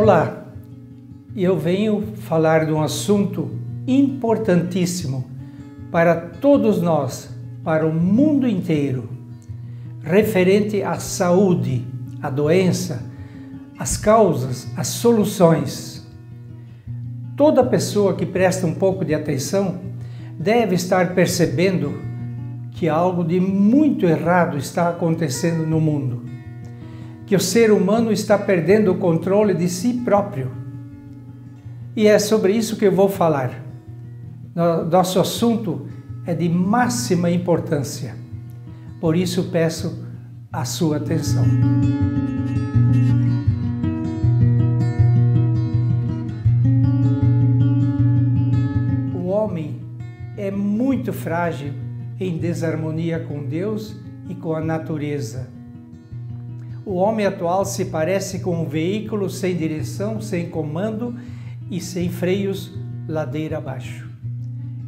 Olá, eu venho falar de um assunto importantíssimo para todos nós, para o mundo inteiro, referente à saúde, à doença, às causas, às soluções. Toda pessoa que presta um pouco de atenção deve estar percebendo que algo de muito errado está acontecendo no mundo, que o ser humano está perdendo o controle de si próprio. E é sobre isso que eu vou falar. Nosso assunto é de máxima importância, por isso peço a sua atenção. O homem é muito frágil em desarmonia com Deus e com a natureza. O homem atual se parece com um veículo sem direção, sem comando e sem freios ladeira abaixo.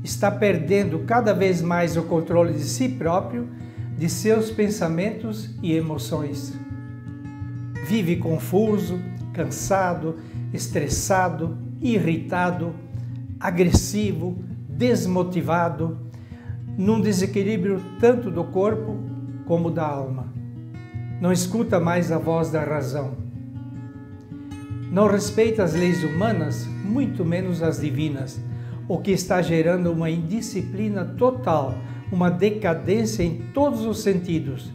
Está perdendo cada vez mais o controle de si próprio, de seus pensamentos e emoções. Vive confuso, cansado, estressado, irritado, agressivo, desmotivado, num desequilíbrio tanto do corpo como da alma. Não escuta mais a voz da razão. Não respeita as leis humanas, muito menos as divinas, o que está gerando uma indisciplina total, uma decadência em todos os sentidos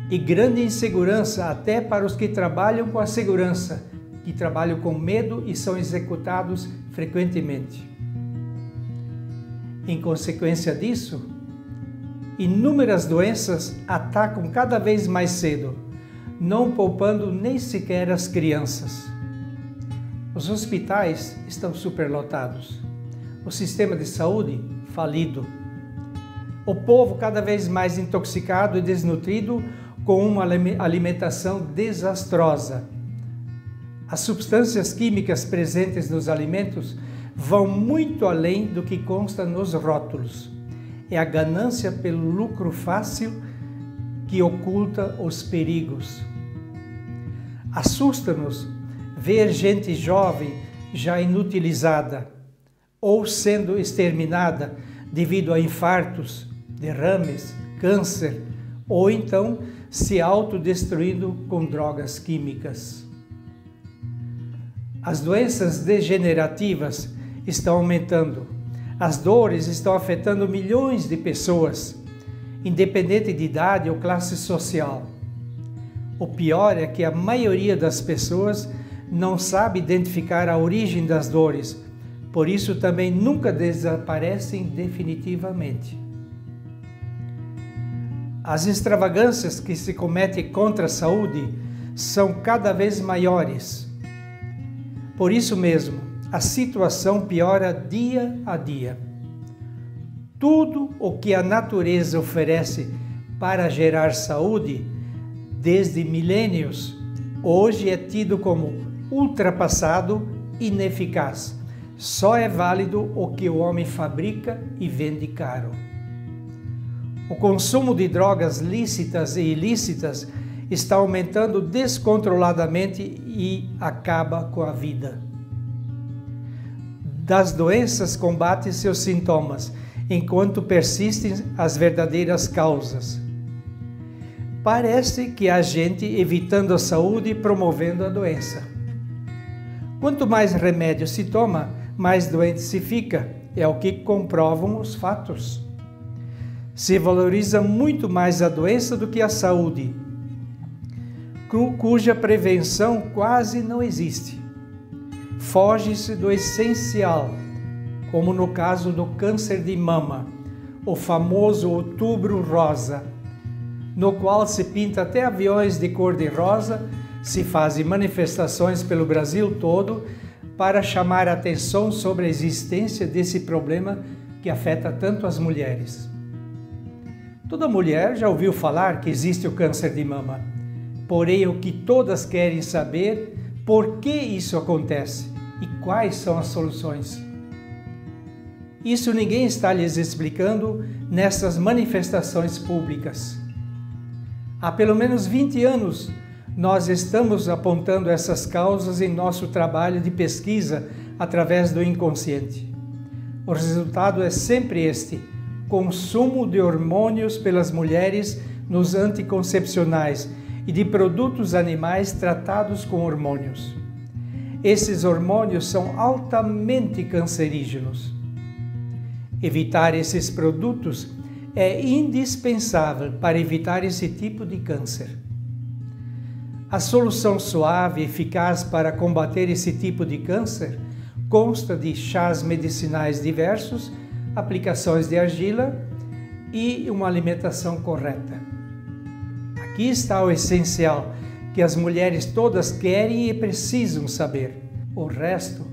e grande insegurança até para os que trabalham com a segurança, que trabalham com medo e são executados frequentemente. Em consequência disso, inúmeras doenças atacam cada vez mais cedo, não poupando nem sequer as crianças. Os hospitais estão superlotados, o sistema de saúde falido, o povo cada vez mais intoxicado e desnutrido com uma alimentação desastrosa. As substâncias químicas presentes nos alimentos vão muito além do que consta nos rótulos. É a ganância pelo lucro fácil que oculta os perigos. Assusta-nos ver gente jovem já inutilizada ou sendo exterminada devido a infartos, derrames, câncer ou então se autodestruindo com drogas químicas. As doenças degenerativas estão aumentando. As dores estão afetando milhões de pessoas, independente de idade ou classe social. O pior é que a maioria das pessoas não sabe identificar a origem das dores, por isso também nunca desaparecem definitivamente. As extravagâncias que se cometem contra a saúde são cada vez maiores. Por isso mesmo, a situação piora dia a dia. Tudo o que a natureza oferece para gerar saúde, desde milênios, hoje é tido como ultrapassado, ineficaz. Só é válido o que o homem fabrica e vende caro. O consumo de drogas lícitas e ilícitas está aumentando descontroladamente e acaba com a vida. Das doenças combate seus sintomas, enquanto persistem as verdadeiras causas. Parece que há gente evitando a saúde e promovendo a doença. Quanto mais remédio se toma, mais doente se fica, é o que comprovam os fatos. Se valoriza muito mais a doença do que a saúde, cuja prevenção quase não existe. Foge-se do essencial, como no caso do câncer de mama, o famoso Outubro Rosa, no qual se pinta até aviões de cor-de-rosa, se fazem manifestações pelo Brasil todo para chamar a atenção sobre a existência desse problema que afeta tanto as mulheres. Toda mulher já ouviu falar que existe o câncer de mama, porém o que todas querem saber por que isso acontece e quais são as soluções. Isso ninguém está lhes explicando nessas manifestações públicas. Há pelo menos 20 anos, nós estamos apontando essas causas em nosso trabalho de pesquisa através do inconsciente. O resultado é sempre este: consumo de hormônios pelas mulheres nos anticoncepcionais e de produtos animais tratados com hormônios. Esses hormônios são altamente cancerígenos. Evitar esses produtos é indispensável para evitar esse tipo de câncer. A solução suave e eficaz para combater esse tipo de câncer consta de chás medicinais diversos, aplicações de argila e uma alimentação correta. Aqui está o essencial que as mulheres todas querem e precisam saber. O resto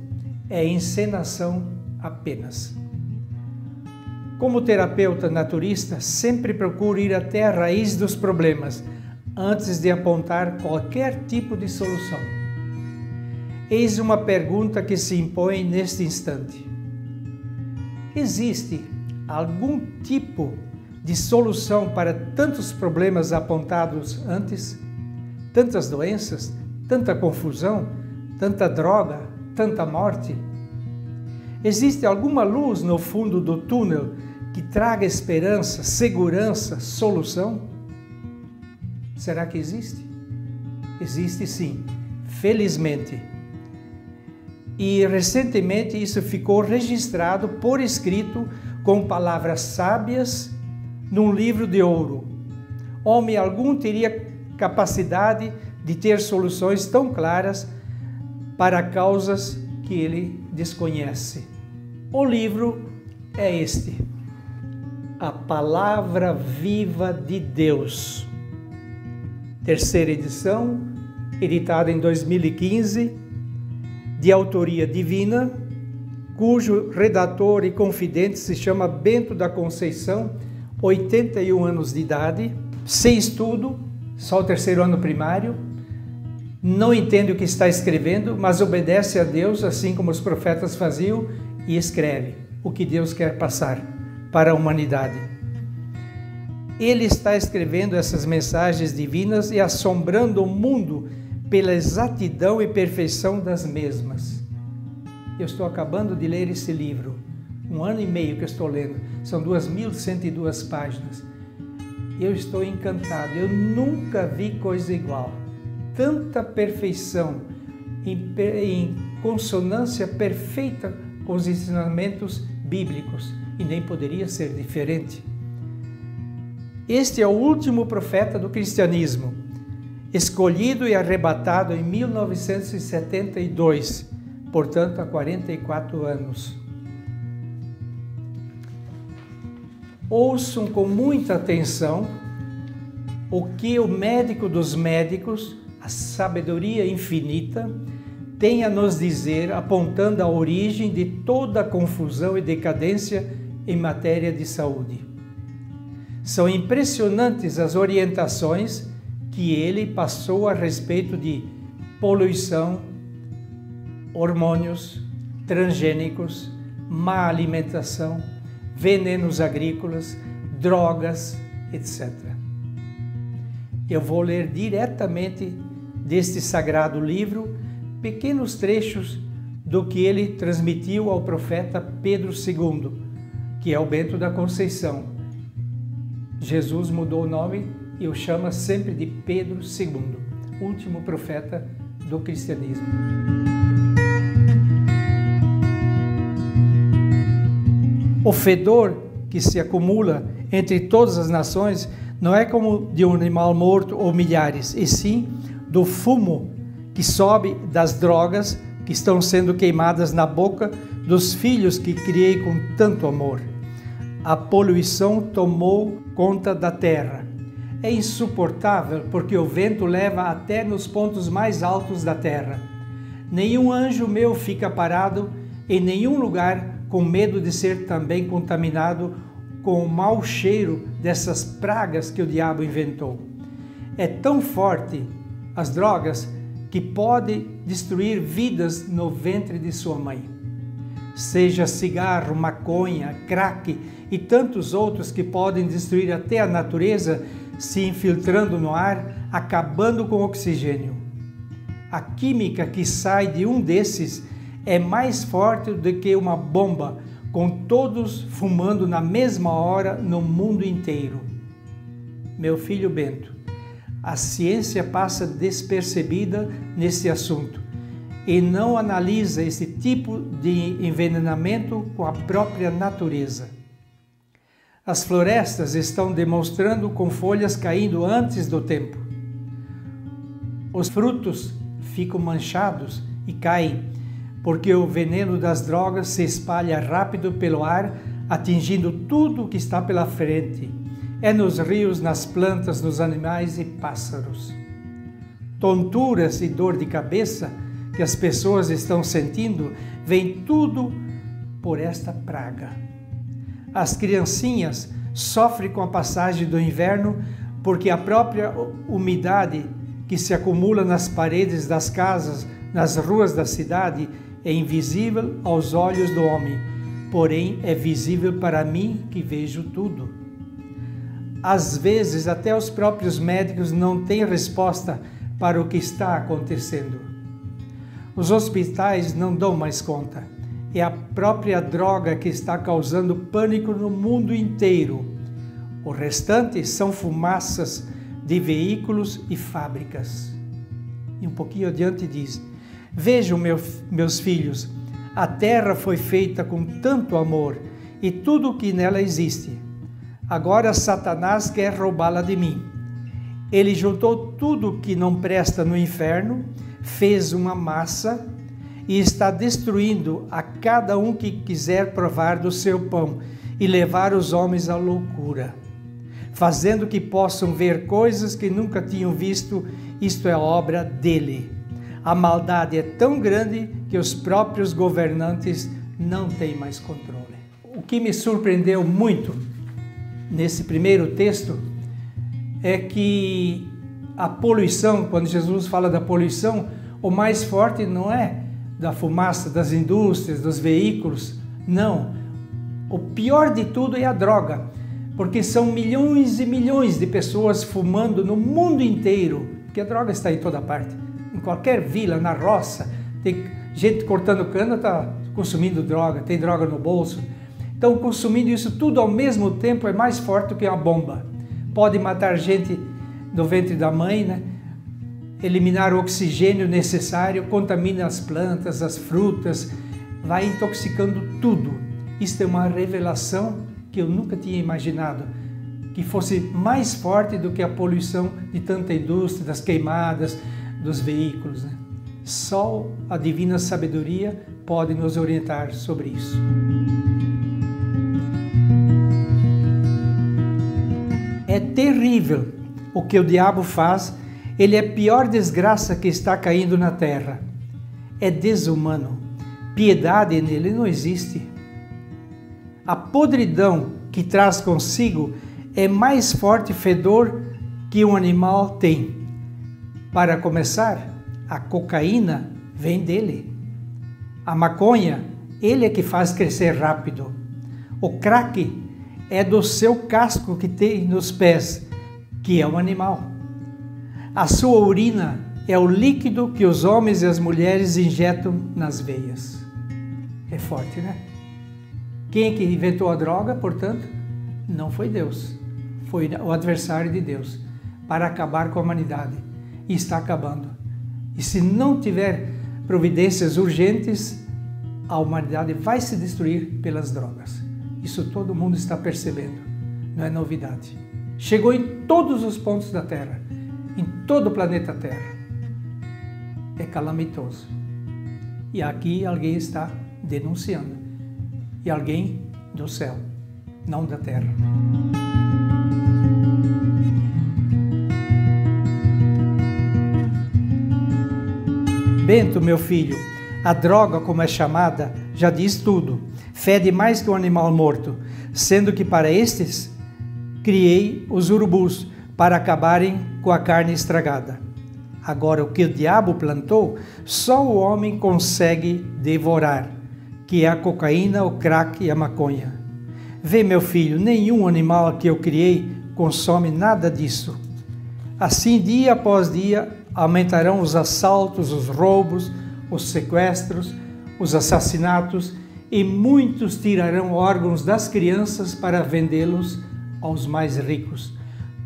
é encenação apenas. Como terapeuta naturista, sempre procuro ir até a raiz dos problemas antes de apontar qualquer tipo de solução. Eis uma pergunta que se impõe neste instante: existe algum tipo de solução para tantos problemas apontados antes? Tantas doenças, tanta confusão, tanta droga, tanta morte? Existe alguma luz no fundo do túnel que traga esperança, segurança, solução? Será que existe? Existe sim, felizmente. E recentemente isso ficou registrado por escrito com palavras sábias num livro de ouro. Homem algum teria capacidade de ter soluções tão claras para causas que ele desconhece. O livro é este: A Palavra Viva de Deus. Terceira edição, editada em 2015, de autoria divina, cujo redator e confidente se chama Bento da Conceição, 81 anos de idade, sem estudo, só o terceiro ano primário, não entende o que está escrevendo, mas obedece a Deus, assim como os profetas faziam, e escreve o que Deus quer passar para a humanidade. Ele está escrevendo essas mensagens divinas e assombrando o mundo pela exatidão e perfeição das mesmas. Eu estou acabando de ler esse livro, 1 ano e meio que eu estou lendo, são 2.102 páginas. Eu estou encantado, eu nunca vi coisa igual. Tanta perfeição, em consonância perfeita com os ensinamentos bíblicos, e nem poderia ser diferente. Este é o último profeta do cristianismo, escolhido e arrebatado em 1972, portanto há 44 anos. Ouçam com muita atenção o que o médico dos médicos, a sabedoria infinita, tem a nos dizer, apontando a origem de toda a confusão e decadência em matéria de saúde. São impressionantes as orientações que ele passou a respeito de poluição, hormônios, transgênicos, má alimentação, venenos agrícolas, drogas, etc. Eu vou ler diretamente deste sagrado livro pequenos trechos do que ele transmitiu ao profeta Pedro II, que é o Bento da Conceição. Jesus mudou o nome e o chama sempre de Pedro II, último profeta do cristianismo. O fedor que se acumula entre todas as nações não é como de um animal morto ou milhares, e sim do fumo que sobe das drogas que estão sendo queimadas na boca dos filhos que criei com tanto amor. A poluição tomou conta da terra. É insuportável porque o vento leva até nos pontos mais altos da terra. Nenhum anjo meu fica parado em nenhum lugar com medo de ser também contaminado com o mau cheiro dessas pragas que o diabo inventou. É tão forte as drogas que pode destruir vidas no ventre de sua mãe. Seja cigarro, maconha, crack e tantos outros que podem destruir até a natureza se infiltrando no ar, acabando com o oxigênio. A química que sai de um desses é mais forte do que uma bomba, com todos fumando na mesma hora no mundo inteiro. Meu filho Bento, a ciência passa despercebida nesse assunto e não analisa esse tipo de envenenamento com a própria natureza. As florestas estão demonstrando com folhas caindo antes do tempo. Os frutos ficam manchados e caem, porque o veneno das drogas se espalha rápido pelo ar, atingindo tudo o que está pela frente. É nos rios, nas plantas, nos animais e pássaros. Tonturas e dor de cabeça que as pessoas estão sentindo, vem tudo por esta praga. As criancinhas sofrem com a passagem do inverno porque a própria umidade que se acumula nas paredes das casas, nas ruas da cidade, é invisível aos olhos do homem, porém é visível para mim que vejo tudo. Às vezes, até os próprios médicos não têm resposta para o que está acontecendo. Os hospitais não dão mais conta. É a própria droga que está causando pânico no mundo inteiro. O restante são fumaças de veículos e fábricas. E um pouquinho adiante diz: vejam, meus filhos, a terra foi feita com tanto amor e tudo o que nela existe. Agora Satanás quer roubá-la de mim. Ele juntou tudo que não presta no inferno, fez uma massa e está destruindo a cada um que quiser provar do seu pão e levar os homens à loucura, fazendo que possam ver coisas que nunca tinham visto. Isto é obra dele. A maldade é tão grande que os próprios governantes não têm mais controle. O que me surpreendeu muito nesse primeiro texto é que a poluição, quando Jesus fala da poluição, o mais forte não é da fumaça das indústrias, dos veículos, não. O pior de tudo é a droga, porque são milhões e milhões de pessoas fumando no mundo inteiro, porque a droga está em toda parte. Em qualquer vila, na roça, tem gente cortando cana, está consumindo droga, tem droga no bolso. Então, consumindo isso tudo ao mesmo tempo é mais forte do que uma bomba. Pode matar gente no ventre da mãe, né? Eliminar o oxigênio necessário, contamina as plantas, as frutas, vai intoxicando tudo. Isto é uma revelação que eu nunca tinha imaginado, que fosse mais forte do que a poluição de tanta indústria, das queimadas, dos veículos, né? Só a divina sabedoria pode nos orientar sobre isso. É terrível o que o diabo faz. Ele é a pior desgraça que está caindo na terra. É desumano. Piedade nele não existe. A podridão que traz consigo é mais forte fedor que um animal tem. Para começar, a cocaína vem dele. A maconha, ele é que faz crescer rápido. O crack é do seu casco que tem nos pés, que é um animal. A sua urina é o líquido que os homens e as mulheres injetam nas veias. É forte, né? Quem é que inventou a droga, portanto? Não foi Deus. Foi o adversário de Deus, para acabar com a humanidade. E está acabando. E se não tiver providências urgentes, a humanidade vai se destruir pelas drogas. Isso todo mundo está percebendo, não é novidade. Chegou em todos os pontos da Terra, em todo o planeta Terra. É calamitoso. E aqui alguém está denunciando. E alguém do céu, não da Terra. Bento, meu filho, a droga, como é chamada, já diz tudo. Fede mais que um animal morto, sendo que para estes criei os urubus, para acabarem com a carne estragada. Agora, o que o diabo plantou, só o homem consegue devorar, que é a cocaína, o crack e a maconha. Vê, meu filho, nenhum animal que eu criei consome nada disso. Assim, dia após dia, aumentarão os assaltos, os roubos, os sequestros, os assassinatos, e muitos tirarão órgãos das crianças para vendê-los aos mais ricos.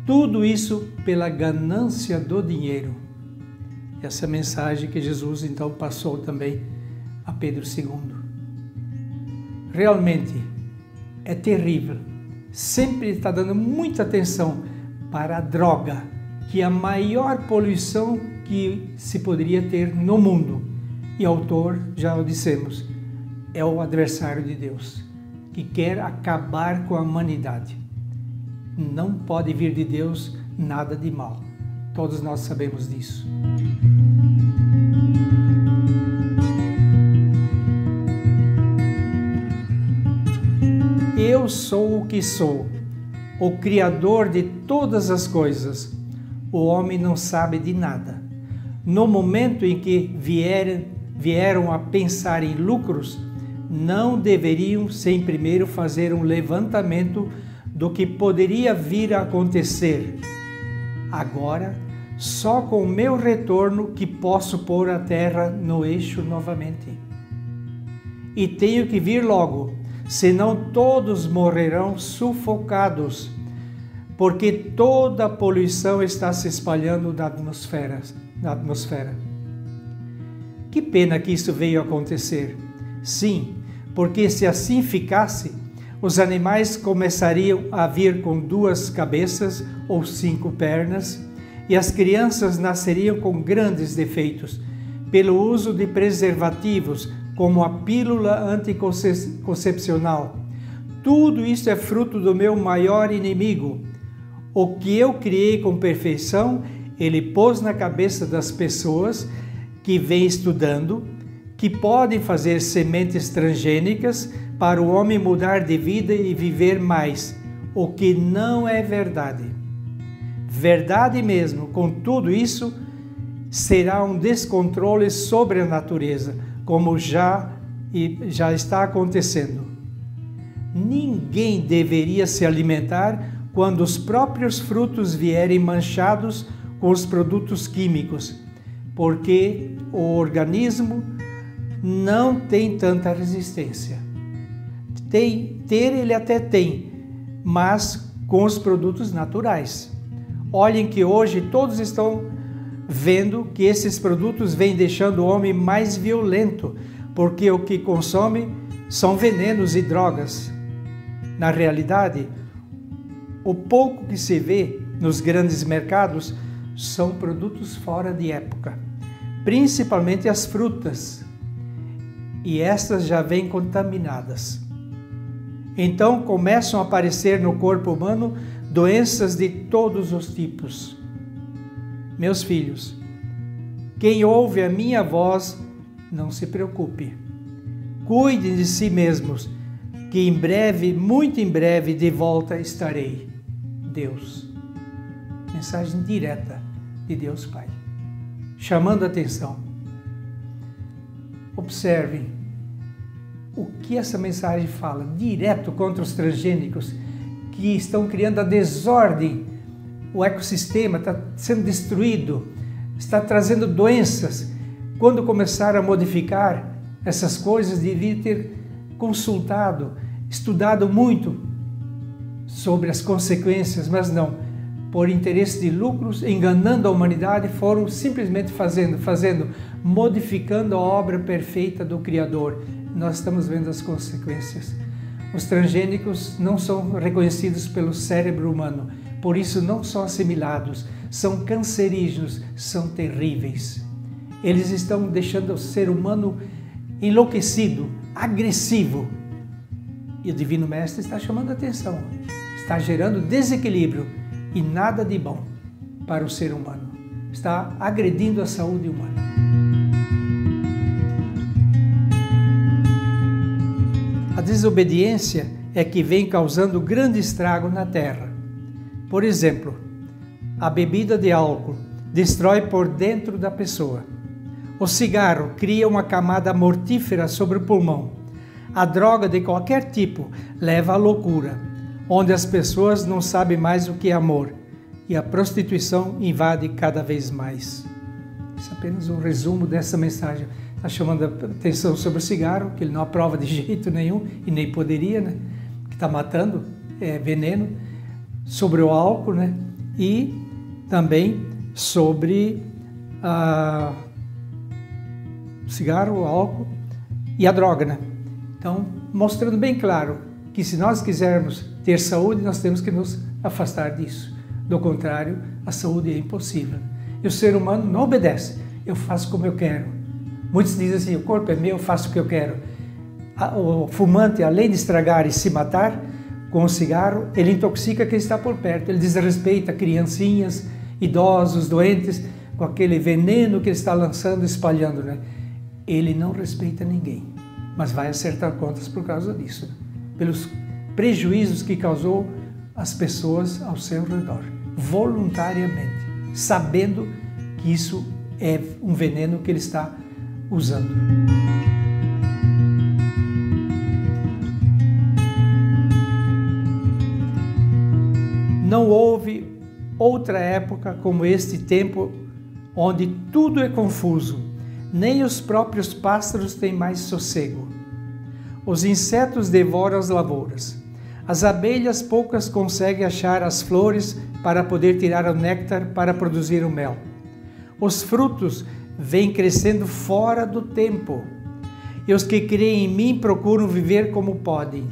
Tudo isso pela ganância do dinheiro. Essa mensagem que Jesus então passou também a Pedro II. Realmente é terrível. Sempre está dando muita atenção para a droga, que é a maior poluição que se poderia ter no mundo. E o autor, já o dissemos, é o adversário de Deus, que quer acabar com a humanidade. Não pode vir de Deus nada de mal. Todos nós sabemos disso. Eu sou o que sou, o Criador de todas as coisas. O homem não sabe de nada. No momento em que vieram a pensar em lucros, não deveriam sem primeiro fazer um levantamento do que poderia vir a acontecer. Agora, só com o meu retorno que posso pôr a terra no eixo novamente. E tenho que vir logo, senão todos morrerão sufocados, porque toda a poluição está se espalhando na atmosfera. Que pena que isso veio a acontecer. Sim, porque se assim ficasse, os animais começariam a vir com 2 cabeças ou 5 pernas, e as crianças nasceriam com grandes defeitos, pelo uso de preservativos, como a pílula anticoncepcional. Tudo isso é fruto do meu maior inimigo. O que eu criei com perfeição, ele pôs na cabeça das pessoas que vêm estudando, que podem fazer sementes transgênicas para o homem mudar de vida e viver mais, o que não é verdade. Verdade mesmo, com tudo isso, será um descontrole sobre a natureza, como já está acontecendo. Ninguém deveria se alimentar quando os próprios frutos vierem manchados com os produtos químicos, porque o organismo não tem tanta resistência. Ele até tem, mas com os produtos naturais. Olhem que hoje todos estão vendo que esses produtos vêm deixando o homem mais violento, porque o que consome são venenos e drogas. Na realidade, o pouco que se vê nos grandes mercados são produtos fora de época, principalmente as frutas, e estas já vêm contaminadas. Então começam a aparecer no corpo humano doenças de todos os tipos. Meus filhos, quem ouve a minha voz, não se preocupe. Cuidem de si mesmos, que em breve, muito em breve, de volta estarei. Deus. Mensagem direta de Deus Pai, chamando a atenção. Observem o que essa mensagem fala, direto contra os transgênicos, que estão criando a desordem. O ecossistema está sendo destruído, está trazendo doenças. Quando começaram a modificar essas coisas, devia ter consultado, estudado muito sobre as consequências, mas não. Por interesse de lucros, enganando a humanidade, foram simplesmente fazendo, modificando a obra perfeita do Criador. Nós estamos vendo as consequências. Os transgênicos não são reconhecidos pelo cérebro humano, por isso não são assimilados, são cancerígenos, são terríveis. Eles estão deixando o ser humano enlouquecido, agressivo. E o Divino Mestre está chamando a atenção, está gerando desequilíbrio e nada de bom para o ser humano. Está agredindo a saúde humana. A desobediência é que vem causando grande estrago na terra. Por exemplo, a bebida de álcool destrói por dentro da pessoa. O cigarro cria uma camada mortífera sobre o pulmão. A droga de qualquer tipo leva à loucura. onde as pessoas não sabem mais o que é amor e a prostituição invade cada vez mais. Isso é apenas um resumo dessa mensagem. Está chamando a atenção sobre o cigarro, que ele não aprova de jeito nenhum e nem poderia, né? Que está matando, é veneno. Sobre o álcool, né? E também sobre o cigarro, o álcool e a droga, né? Então, mostrando bem claro que se nós quisermos ter saúde, nós temos que nos afastar disso. Do contrário, a saúde é impossível. E o ser humano não obedece. Eu faço como eu quero. Muitos dizem assim, o corpo é meu, eu faço o que eu quero. O fumante, além de estragar e se matar com o cigarro, ele intoxica quem está por perto. Ele desrespeita criancinhas, idosos, doentes, com aquele veneno que ele está lançando, espalhando, né? Ele não respeita ninguém, mas vai acertar contas por causa disso, pelos prejuízos que causou às pessoas ao seu redor, voluntariamente, sabendo que isso é um veneno que ele está usando. Não houve outra época como este tempo, onde tudo é confuso, nem os próprios pássaros têm mais sossego. Os insetos devoram as lavouras. As abelhas poucas conseguem achar as flores para poder tirar o néctar para produzir o mel. Os frutos vêm crescendo fora do tempo, e os que creem em mim procuram viver como podem.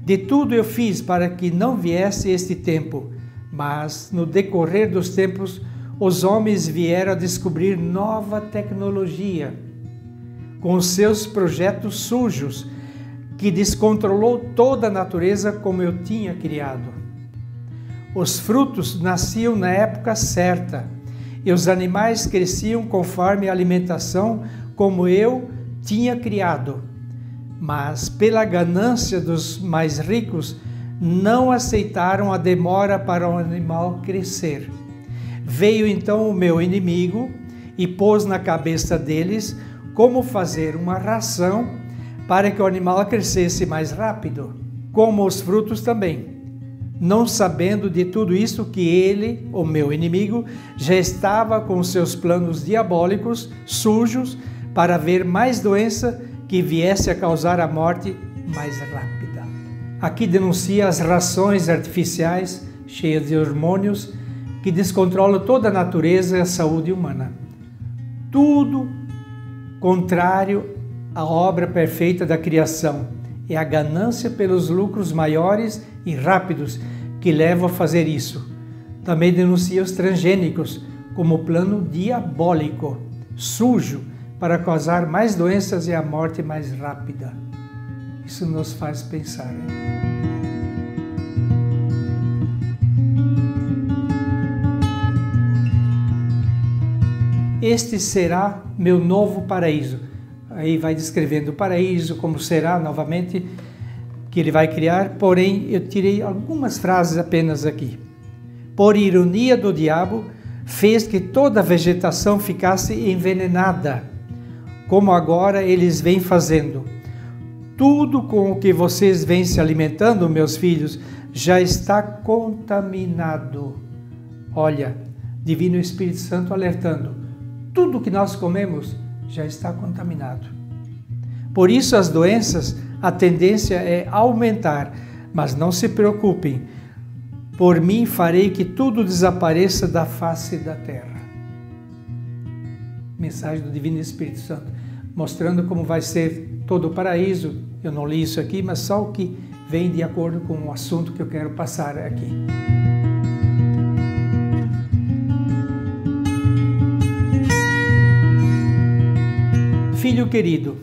De tudo eu fiz para que não viesse este tempo, mas no decorrer dos tempos os homens vieram a descobrir nova tecnologia, com os seus projetos sujos, que descontrolou toda a natureza como eu tinha criado. Os frutos nasciam na época certa, e os animais cresciam conforme a alimentação como eu tinha criado. Mas, pela ganância dos mais ricos, não aceitaram a demora para o animal crescer. Veio então o meu inimigo e pôs na cabeça deles como fazer uma ração para que o animal crescesse mais rápido, como os frutos também. Não sabendo de tudo isso que ele, o meu inimigo, já estava com seus planos diabólicos, sujos, para ver mais doença que viesse a causar a morte mais rápida. Aqui denuncia as rações artificiais, cheias de hormônios, que descontrolam toda a natureza e a saúde humana. Tudo contrário à obra perfeita da criação. É a ganância pelos lucros maiores e rápidos que levam a fazer isso. Também denuncia os transgênicos como plano diabólico, sujo, para causar mais doenças e a morte mais rápida. Isso nos faz pensar. Este será meu novo paraíso. Aí vai descrevendo o paraíso, como será novamente, que ele vai criar, porém eu tirei algumas frases apenas aqui. Por ironia do diabo, fez que toda a vegetação ficasse envenenada, como agora eles vêm fazendo. Tudo com o que vocês vêm se alimentando, meus filhos, já está contaminado. Olha, Divino Espírito Santo alertando, tudo que nós comemos já está contaminado. Por isso as doenças, a tendência é aumentar, mas não se preocupem, por mim farei que tudo desapareça da face da terra. Mensagem do Divino Espírito Santo, mostrando como vai ser todo o paraíso. Eu não li isso aqui, mas só o que vem de acordo com o assunto que eu quero passar aqui. Filho querido,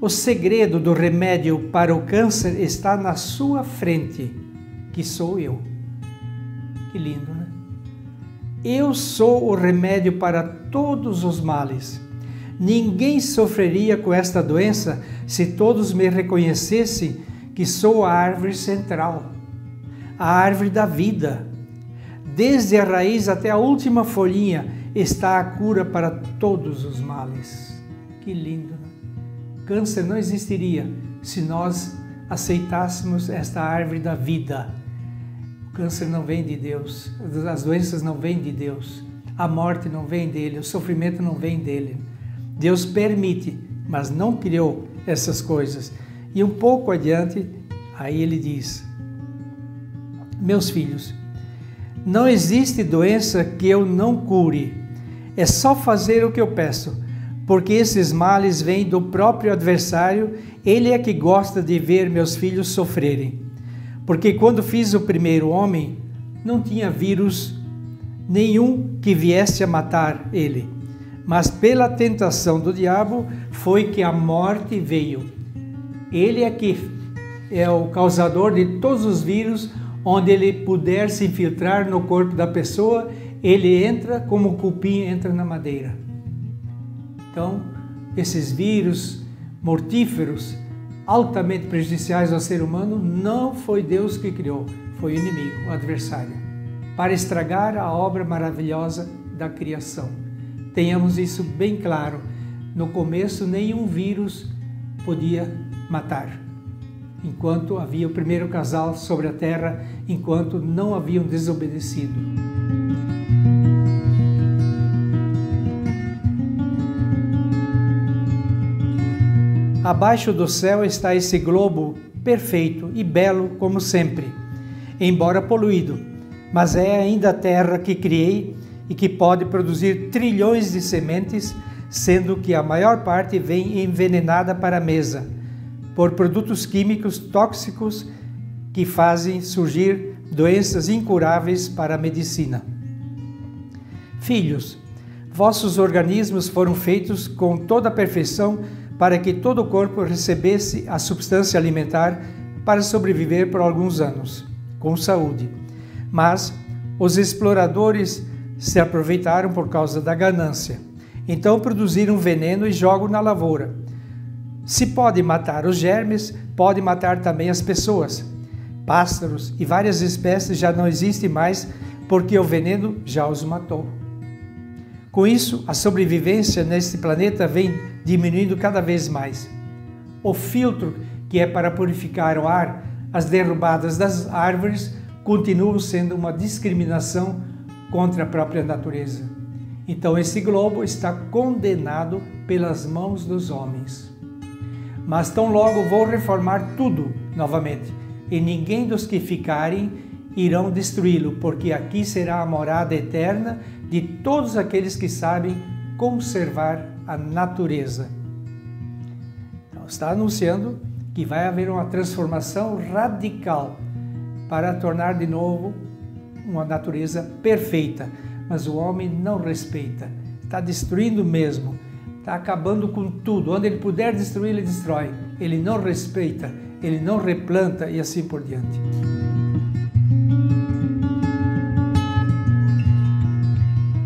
o segredo do remédio para o câncer está na sua frente, que sou eu. Que lindo, né? Eu sou o remédio para todos os males. Ninguém sofreria com esta doença se todos me reconhecessem que sou a árvore central, a árvore da vida. Desde a raiz até a última folhinha está a cura para todos os males. Que lindo, né? Câncer não existiria se nós aceitássemos esta árvore da vida, câncer não vem de Deus, as doenças não vêm de Deus, a morte não vem dele, o sofrimento não vem dele. Deus permite, mas não criou essas coisas. E um pouco adiante, aí ele diz: meus filhos, não existe doença que eu não cure, é só fazer o que eu peço, porque esses males vêm do próprio adversário, ele é que gosta de ver meus filhos sofrerem. Porque quando fiz o primeiro homem, não tinha vírus nenhum que viesse a matar ele, mas pela tentação do diabo foi que a morte veio. Ele é que é o causador de todos os vírus, onde ele puder se infiltrar no corpo da pessoa, ele entra como o cupim entra na madeira. Então, esses vírus mortíferos, altamente prejudiciais ao ser humano, não foi Deus que criou, foi o inimigo, o adversário, para estragar a obra maravilhosa da criação. Tenhamos isso bem claro. No começo, nenhum vírus podia matar, enquanto havia o primeiro casal sobre a terra, enquanto não haviam desobedecido. Abaixo do céu está esse globo perfeito e belo como sempre, embora poluído, mas é ainda a terra que criei e que pode produzir trilhões de sementes, sendo que a maior parte vem envenenada para a mesa, por produtos químicos tóxicos que fazem surgir doenças incuráveis para a medicina. Filhos, vossos organismos foram feitos com toda a perfeição para que todo o corpo recebesse a substância alimentar para sobreviver por alguns anos, com saúde. Mas os exploradores se aproveitaram por causa da ganância. Então produziram veneno e jogam na lavoura. Se pode matar os germes, pode matar também as pessoas. Pássaros e várias espécies já não existem mais porque o veneno já os matou. Com isso, a sobrevivência neste planeta vem diminuindo cada vez mais. O filtro, que é para purificar o ar, as derrubadas das árvores, continuam sendo uma discriminação contra a própria natureza. Então esse globo está condenado pelas mãos dos homens. Mas tão logo vou reformar tudo novamente, e ninguém dos que ficarem irão destruí-lo, porque aqui será a morada eterna de todos aqueles que sabem conservar a natureza. Então, está anunciando que vai haver uma transformação radical para tornar de novo uma natureza perfeita, mas o homem não respeita, está destruindo mesmo, está acabando com tudo. Onde ele puder destruir, ele destrói. Ele não respeita, ele não replanta e assim por diante.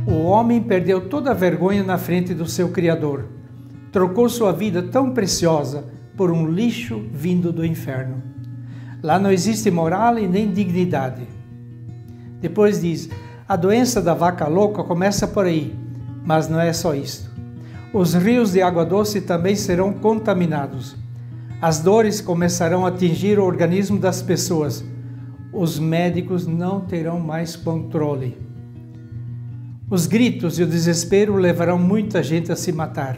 O homem perdeu toda a vergonha na frente do seu Criador. Trocou sua vida tão preciosa por um lixo vindo do inferno. Lá não existe moral e nem dignidade. Depois diz: a doença da vaca louca começa por aí, mas não é só isto. Os rios de água doce também serão contaminados. As dores começarão a atingir o organismo das pessoas. Os médicos não terão mais controle. Os gritos e o desespero levarão muita gente a se matar.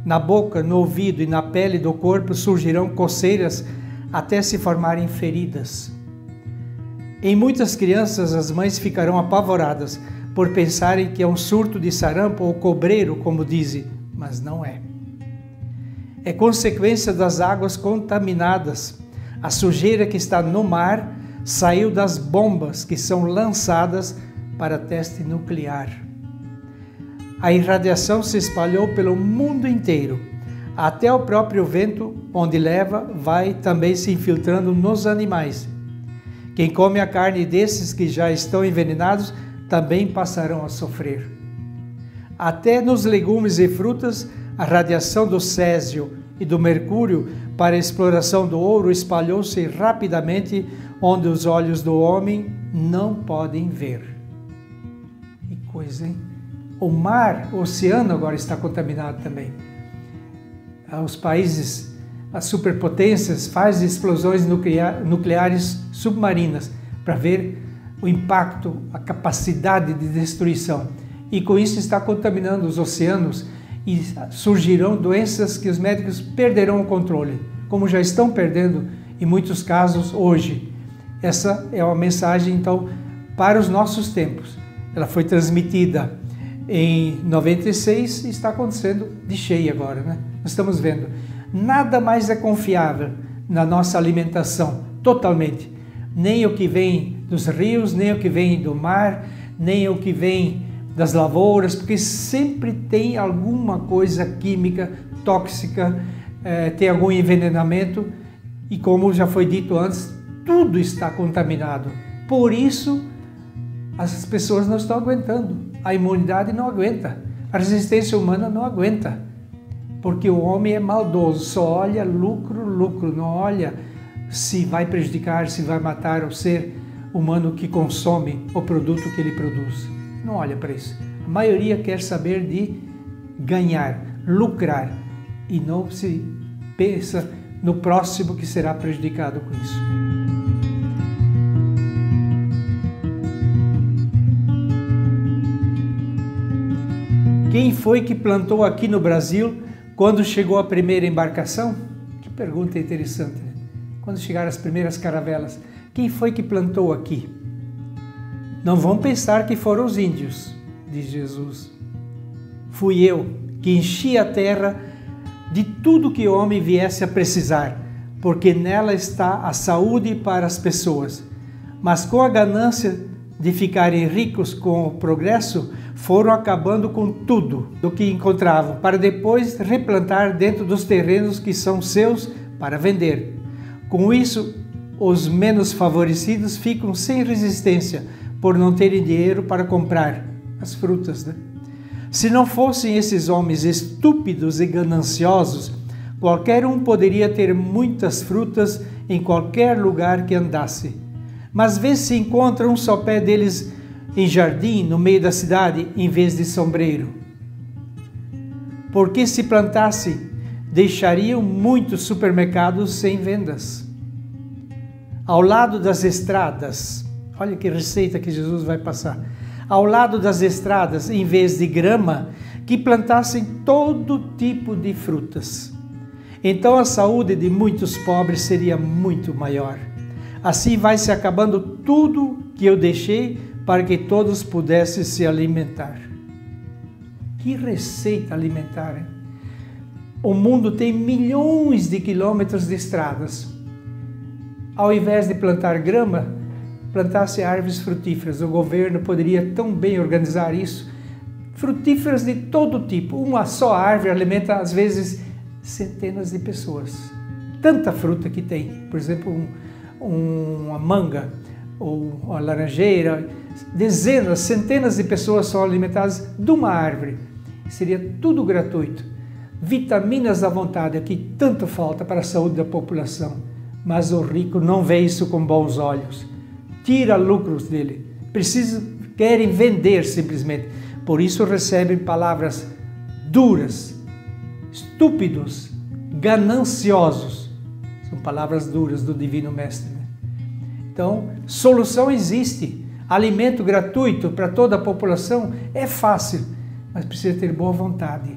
Na boca, no ouvido e na pele do corpo surgirão coceiras até se formarem feridas. Em muitas crianças, as mães ficarão apavoradas por pensarem que é um surto de sarampo ou cobreiro, como dizem, mas não é. É consequência das águas contaminadas. A sujeira que está no mar saiu das bombas que são lançadas para teste nuclear. A irradiação se espalhou pelo mundo inteiro. Até o próprio vento, onde leva, vai também se infiltrando nos animais. Quem come a carne desses que já estão envenenados também passarão a sofrer. Até nos legumes e frutas, a radiação do césio e do mercúrio para a exploração do ouro espalhou-se rapidamente onde os olhos do homem não podem ver. Que coisa, hein? O mar, o oceano agora está contaminado também. Os países, as superpotências fazem explosões nucleares submarinas para ver o impacto, a capacidade de destruição. E com isso está contaminando os oceanos e surgirão doenças que os médicos perderão o controle, como já estão perdendo em muitos casos hoje. Essa é uma mensagem, então, para os nossos tempos. Ela foi transmitida em 96 e está acontecendo de cheio agora, né? Nós estamos vendo. Nada mais é confiável na nossa alimentação, totalmente. Nem o que vem dos rios, nem o que vem do mar, nem o que vem das lavouras, porque sempre tem alguma coisa química, tóxica, tem algum envenenamento e, como já foi dito antes, tudo está contaminado. Por isso, as pessoas não estão aguentando, a imunidade não aguenta, a resistência humana não aguenta, porque o homem é maldoso, só olha lucro, lucro, não olha se vai prejudicar, se vai matar o ser humano que consome o produto que ele produz. Não olha para isso. A maioria quer saber de ganhar, lucrar, e não se pensa no próximo que será prejudicado com isso. Quem foi que plantou aqui no Brasil quando chegou a primeira embarcação? Que pergunta interessante, né? Quando chegaram as primeiras caravelas, quem foi que plantou aqui? Não vão pensar que foram os índios, diz Jesus. Fui eu que enchi a terra de tudo que o homem viesse a precisar, porque nela está a saúde para as pessoas. Mas com a ganância de ficarem ricos com o progresso, foram acabando com tudo do que encontravam, para depois replantar dentro dos terrenos que são seus para vender. Com isso, os menos favorecidos ficam sem resistência, por não terem dinheiro para comprar as frutas, né? Se não fossem esses homens estúpidos e gananciosos, qualquer um poderia ter muitas frutas em qualquer lugar que andasse. Mas vê se encontra um só pé deles em jardim, no meio da cidade, em vez de sombreiro. Porque se plantasse, deixariam muitos supermercados sem vendas. Ao lado das estradas, olha que receita que Jesus vai passar. Ao lado das estradas, em vez de grama, que plantassem todo tipo de frutas. Então a saúde de muitos pobres seria muito maior. Assim vai se acabando tudo que eu deixei para que todos pudessem se alimentar. Que receita alimentar, hein? O mundo tem milhões de quilômetros de estradas. Ao invés de plantar grama, plantasse árvores frutíferas. O governo poderia tão bem organizar isso. Frutíferas de todo tipo. Uma só árvore alimenta, às vezes, centenas de pessoas. Tanta fruta que tem. Por exemplo, uma manga ou uma laranjeira. Dezenas, centenas de pessoas são alimentadas de uma árvore. Seria tudo gratuito. Vitaminas à vontade, aqui tanto falta para a saúde da população. Mas o rico não vê isso com bons olhos. Tira lucros dele. Querem vender simplesmente. Por isso recebem palavras duras, estúpidos, gananciosos. São palavras duras do Divino Mestre, né? Então, solução existe. Alimento gratuito para toda a população é fácil, mas precisa ter boa vontade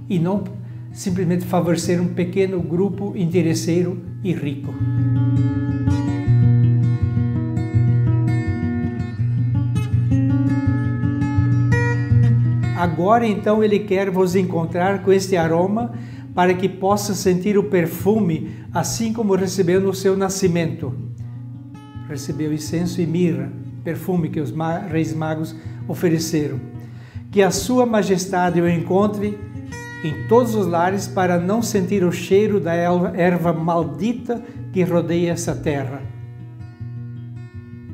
e não simplesmente favorecer um pequeno grupo interesseiro e rico. Agora então ele quer vos encontrar com este aroma para que possa sentir o perfume, assim como recebeu no seu nascimento. Recebeu incenso e mirra, perfume que os reis magos ofereceram. Que a sua majestade o encontre em todos os lares para não sentir o cheiro da erva maldita que rodeia essa terra.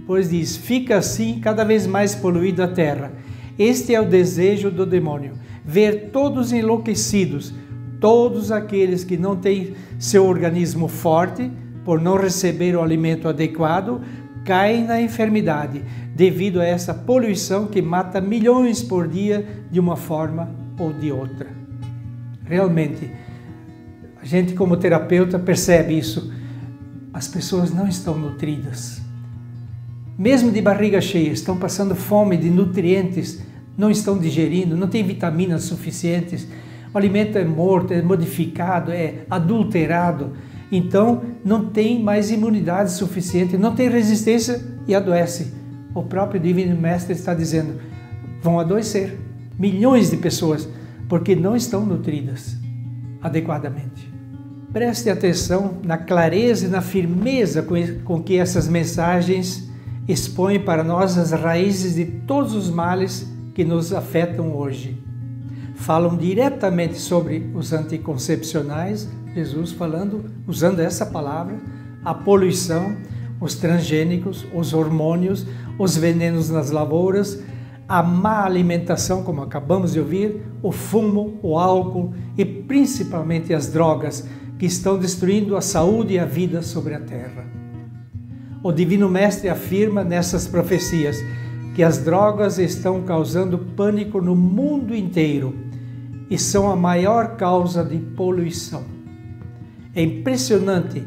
Pois diz, fica assim cada vez mais poluída a terra. Este é o desejo do demônio, ver todos enlouquecidos, todos aqueles que não têm seu organismo forte, por não receber o alimento adequado, caem na enfermidade, devido a essa poluição que mata milhões por dia de uma forma ou de outra. Realmente, a gente como terapeuta percebe isso. As pessoas não estão nutridas. mesmo de barriga cheia, estão passando fome de nutrientes, não estão digerindo, não tem vitaminas suficientes, o alimento é morto, é modificado, é adulterado, então não tem mais imunidade suficiente, não tem resistência e adoece. O próprio Divino Mestre está dizendo, vão adoecer milhões de pessoas porque não estão nutridas adequadamente. Preste atenção na clareza e na firmeza com que essas mensagens expõem para nós as raízes de todos os males que nos afetam hoje. Falam diretamente sobre os anticoncepcionais, Jesus falando, usando essa palavra, a poluição, os transgênicos, os hormônios, os venenos nas lavouras, a má alimentação, como acabamos de ouvir, o fumo, o álcool e principalmente as drogas, que estão destruindo a saúde e a vida sobre a terra. O Divino Mestre afirma nessas profecias que as drogas estão causando pânico no mundo inteiro e são a maior causa de poluição. É impressionante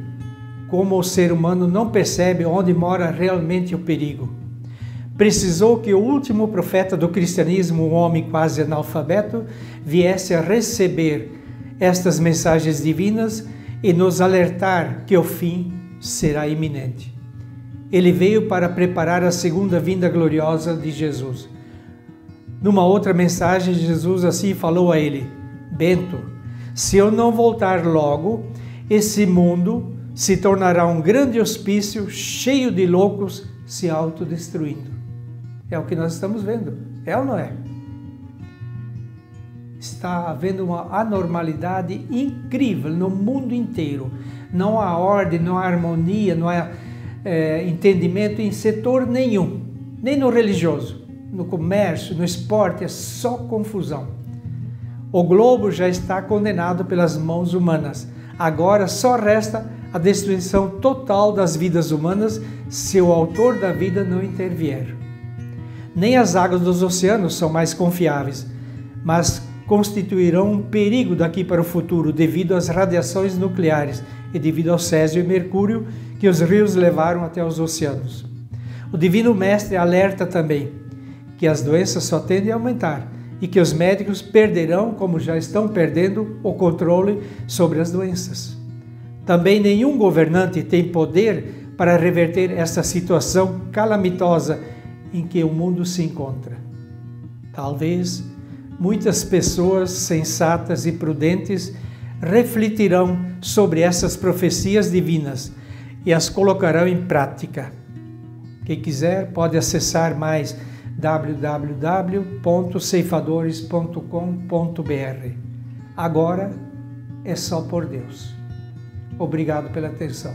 como o ser humano não percebe onde mora realmente o perigo. Precisou que o último profeta do cristianismo, um homem quase analfabeto, viesse a receber estas mensagens divinas e nos alertar que o fim será iminente. Ele veio para preparar a segunda vinda gloriosa de Jesus. Numa outra mensagem, Jesus assim falou a ele: Bento, se eu não voltar logo, esse mundo se tornará um grande hospício cheio de loucos se autodestruindo. É o que nós estamos vendo, é ou não é? Está havendo uma anormalidade incrível no mundo inteiro. Não há ordem, não há harmonia, não há entendimento em setor nenhum, nem no religioso, no comércio, no esporte, é só confusão. O globo já está condenado pelas mãos humanas. Agora só resta a destruição total das vidas humanas se o autor da vida não intervier. Nem as águas dos oceanos são mais confiáveis, mas constituirão um perigo daqui para o futuro devido às radiações nucleares e devido ao Césio e Mercúrio que os rios levaram até os oceanos. O Divino Mestre alerta também que as doenças só tendem a aumentar e que os médicos perderão, como já estão perdendo, o controle sobre as doenças. Também nenhum governante tem poder para reverter essa situação calamitosa em que o mundo se encontra. Talvez muitas pessoas sensatas e prudentes refletirão sobre essas profecias divinas e as colocarão em prática. Quem quiser pode acessar mais www.ceifadores.com.br. Agora é só por Deus. Obrigado pela atenção.